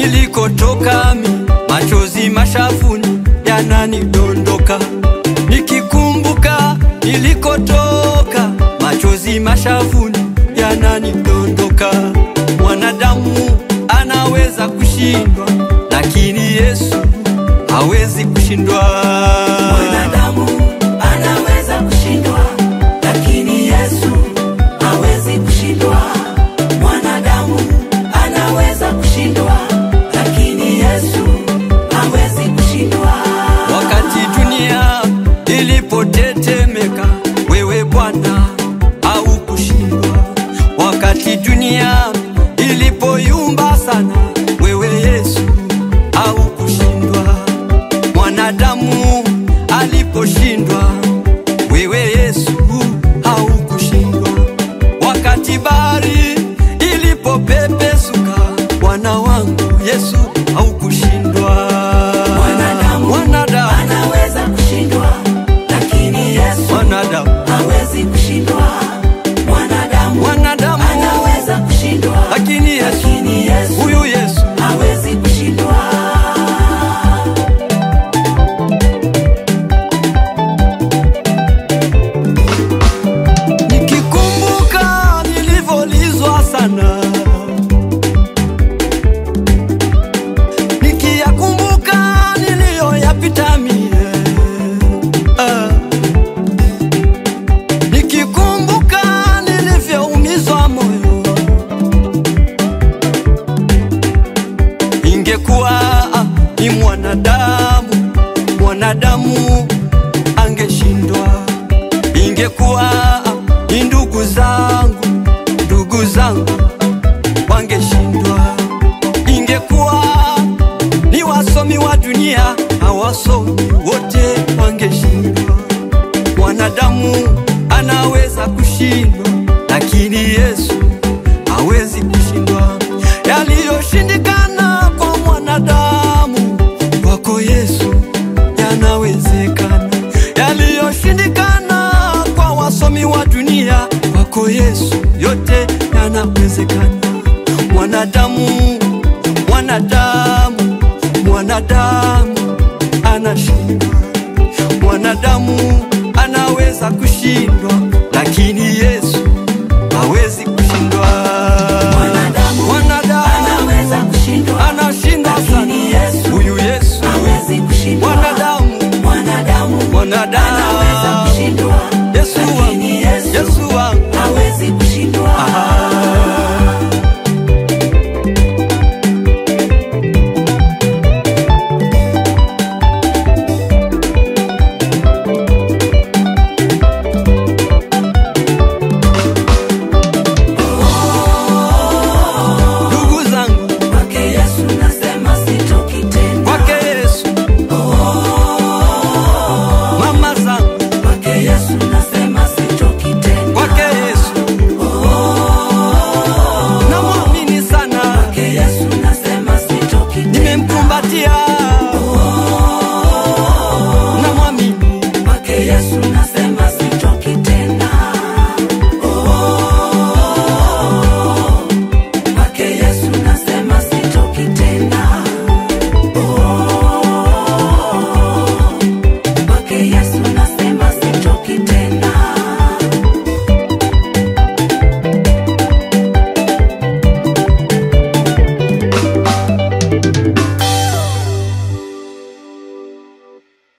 nilikotoka machozi mashafuni yananidondoka. Nikikumbuka nilikotoka, machozi mashafuni yananidondoka. Mwanadamu anaweza kushindwa, lakini Yesu hawezi kushindwa. Mwanadamu anaweza kushindwa, lakini Yesu hawezi kushindwa. Mwanadamu anaweza kushindwa, lakini Yesu hawezi kushindwa. Wakati dunia ilipotetemeka, wewe Bwana haukushindwa. Wakati dunia ilipoyumba sana, wewe Yesu haukushindwa. Mwanadamu aliposhindwa, wewe Yesu haukushindwa. Wakati bahari ilipopepesuka, Bwana wangu Yesu haukushindwa. Mwanadamu anaweza kushindwa, lakini Yesu hawezi kushindwa. Mwanadamu anaweza kushindwa, lakini Yesu, huyu Yesu hawezi kushindwa. Nikikumbuka nilivyolizwa sana, nikiyakumbuka niliyoyapita mie, nikikumbuka nilivyoumizwa moyo, ingekuwa ni mwanadamu angeshindwa. Ingekuwa ni ndugu zangu wangeshindwa. Ingekuwa ni wasomi wa dunia, hawasomi wote wangeshindwa. Mwanadamu anaweza kushindwa, lakini Yesu hawezi kushindwa. Yaliyoshindikana kwa mwanadamu, kwako Yesu yanawezekana. Yaliyoshindikana kwa wasomi wa dunia, kwako Yesu yote yanawezekana. Mwanadamu anashindwa. Mwanadamu anaweza kushindwa,